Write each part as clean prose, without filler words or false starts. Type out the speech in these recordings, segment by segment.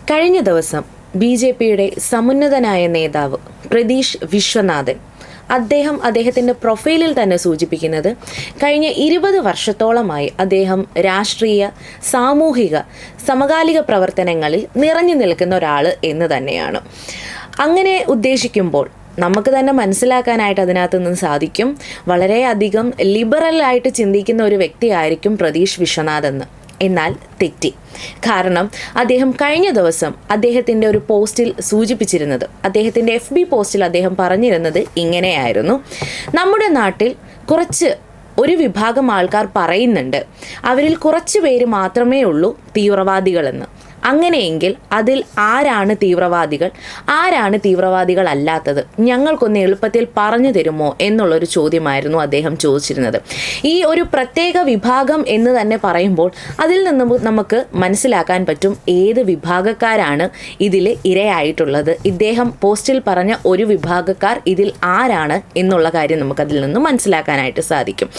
കഴിഞ്ഞ ദിവസം BJPയുടെ സമുന്നതനായ നേതാവ് പ്രതീഷ് വിശ്വനാഥൻ അദ്ദേഹത്തിൻ്റെ പ്രൊഫൈലിൽ തന്നെ സൂചിപ്പിക്കുന്നത് കഴിഞ്ഞ 20 വർഷത്തോളമായി അദ്ദേഹം രാഷ്ട്രീയ സാമൂഹിക സമകാലിക പ്രവർത്തനങ്ങളിൽ നിറഞ്ഞു നിൽക്കുന്ന ഒരാൾ എന്ന് തന്നെയാണ്. അങ്ങനെ ഉദ്ദേശിക്കുമ്പോൾ നമുക്ക് തന്നെ മനസ്സിലാക്കാനായിട്ട് അതിനകത്ത് നിന്ന് സാധിക്കും, വളരെയധികം ലിബറലായിട്ട് ചിന്തിക്കുന്ന ഒരു വ്യക്തിയായിരിക്കും പ്രതീഷ് വിശ്വനാഥ് എന്ന്. എന്നാൽ തെറ്റി. കാരണം അദ്ദേഹം കഴിഞ്ഞ ദിവസം അദ്ദേഹത്തിൻ്റെ ഒരു പോസ്റ്റിൽ സൂചിപ്പിച്ചിരുന്നത്, അദ്ദേഹത്തിൻ്റെ FB പോസ്റ്റിൽ അദ്ദേഹം പറഞ്ഞിരുന്നത് ഇങ്ങനെയായിരുന്നു: നമ്മുടെ നാട്ടിൽ ഒരു വിഭാഗം ആൾക്കാർ പറയുന്നുണ്ട് അവരിൽ കുറച്ച് പേര് മാത്രമേ ഉള്ളൂ തീവ്രവാദികളെന്ന്. അങ്ങനെയെങ്കിൽ അതിൽ ആരാണ് തീവ്രവാദികൾ, ആരാണ് തീവ്രവാദികൾ അല്ലാത്തത്, ഞങ്ങൾക്കൊന്ന് എളുപ്പത്തിൽ പറഞ്ഞു തരുമോ എന്നുള്ളൊരു ചോദ്യമായിരുന്നു അദ്ദേഹം ചോദിച്ചിരുന്നത്. ഈ ഒരു പ്രത്യേക വിഭാഗം എന്ന് തന്നെ പറയുമ്പോൾ അതിൽ നിന്ന് നമുക്ക് മനസ്സിലാക്കാൻ പറ്റും ഏത് വിഭാഗക്കാരാണ് ഇതിൽ ഇരയായിട്ടുള്ളത്. ഇദ്ദേഹം പോസ്റ്റിൽ പറഞ്ഞ ഒരു വിഭാഗക്കാർ ഇതിൽ ആരാണ് എന്നുള്ള കാര്യം നമുക്കതിൽ നിന്ന് മനസ്സിലാക്കാനായിട്ട് സാധിക്കും.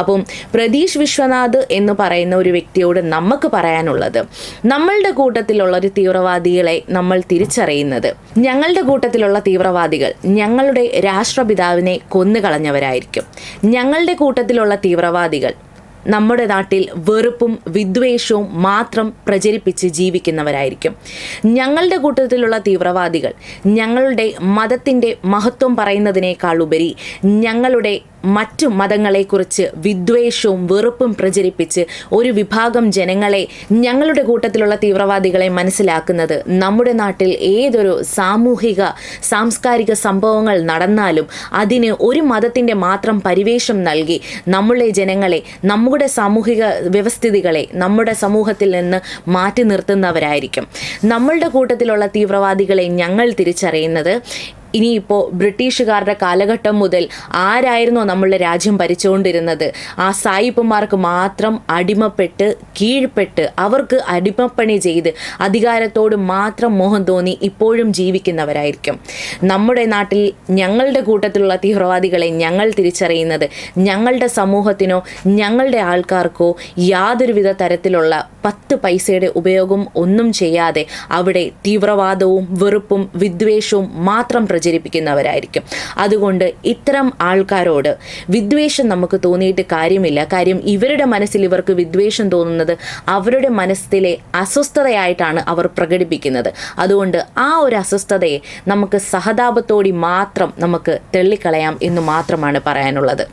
അപ്പം പ്രതീഷ് വിശ്വനാഥ് എന്ന് പറയുന്ന ഒരു വ്യക്തിയോട് നമുക്ക് പറയാനുള്ളത്, നമ്മളുടെ കൂട്ടത്തിലുള്ള ഒരു തീവ്രവാദികളെ നമ്മൾ തിരിച്ചറിയുന്നത്, ഞങ്ങളുടെ കൂട്ടത്തിലുള്ള തീവ്രവാദികൾ ഞങ്ങളുടെ രാഷ്ട്രപിതാവിനെ കൊന്നുകളഞ്ഞവരായിരിക്കും. ഞങ്ങളുടെ കൂട്ടത്തിലുള്ള തീവ്രവാദികൾ നമ്മുടെ നാട്ടിൽ വെറുപ്പും വിദ്വേഷവും മാത്രം പ്രചരിപ്പിച്ച് ജീവിക്കുന്നവരായിരിക്കും. ഞങ്ങളുടെ കൂട്ടത്തിലുള്ള തീവ്രവാദികൾ ഞങ്ങളുടെ മതത്തിൻ്റെ മഹത്വം പറയുന്നതിനേക്കാൾ ഉപരി ഞങ്ങളുടെ മറ്റു മതങ്ങളെക്കുറിച്ച് വിദ്വേഷവും വെറുപ്പും പ്രചരിപ്പിച്ച് ഒരു വിഭാഗം ജനങ്ങളെ, ഞങ്ങളുടെ കൂട്ടത്തിലുള്ള തീവ്രവാദികളെ മനസ്സിലാക്കുന്നത് നമ്മുടെ നാട്ടിൽ ഏതൊരു സാമൂഹിക സാംസ്കാരിക സംഭവങ്ങൾ നടന്നാലും അതിന് ഒരു മതത്തിൻ്റെ മാത്രം പരിവേഷം നൽകി നമ്മുടെ ജനങ്ങളെ, നമ്മുടെ സാമൂഹിക വ്യവസ്ഥിതികളെ നമ്മുടെ സമൂഹത്തിൽ നിന്ന് മാറ്റി നിർത്തുന്നവരായിരിക്കും. നമ്മളുടെ കൂട്ടത്തിലുള്ള തീവ്രവാദികളെ ഞങ്ങൾ തിരിച്ചറിയുന്നത് ഇനിയിപ്പോൾ ബ്രിട്ടീഷുകാരുടെ കാലഘട്ടം മുതൽ ആരായിരുന്നോ നമ്മളുടെ രാജ്യം ഭരിച്ചുകൊണ്ടിരുന്നത്, ആ സായിപ്പന്മാർക്ക് മാത്രം അടിമപ്പെട്ട് കീഴ്പ്പെട്ട് അവർക്ക് അടിമപ്പണി ചെയ്ത് അധികാരത്തോട് മാത്രം മോഹം തോന്നി ഇപ്പോഴും ജീവിക്കുന്നവരായിരിക്കും. നമ്മുടെ നാട്ടിൽ ഞങ്ങളുടെ കൂട്ടത്തിലുള്ള തീവ്രവാദികളെ ഞങ്ങൾ തിരിച്ചറിയുന്നത് ഞങ്ങളുടെ സമൂഹത്തിനോ ഞങ്ങളുടെ ആൾക്കാർക്കോ യാതൊരുവിധ തരത്തിലുള്ള 10 പൈസയുടെ ഉപയോഗം ഒന്നും ചെയ്യാതെ അവിടെ തീവ്രവാദവും വെറുപ്പും വിദ്വേഷവും മാത്രം പ്രചരിപ്പിക്കുന്നവരായിരിക്കും. അതുകൊണ്ട് ഇത്തരം ആൾക്കാരോട് വിദ്വേഷം നമുക്ക് തോന്നിയിട്ട് കാര്യമില്ല. കാര്യം ഇവരുടെ മനസ്സിൽ ഇവർക്ക് വിദ്വേഷം തോന്നുന്നത് അവരുടെ മനസ്സിലെ അസ്വസ്ഥതയായിട്ടാണ് അവർ പ്രകടിപ്പിക്കുന്നത്. അതുകൊണ്ട് ആ ഒരു അസ്വസ്ഥതയെ നമുക്ക് സഹതാപത്തോടെ മാത്രം നമുക്ക് തള്ളിക്കളയാം എന്ന് മാത്രമാണ് പറയാനുള്ളത്.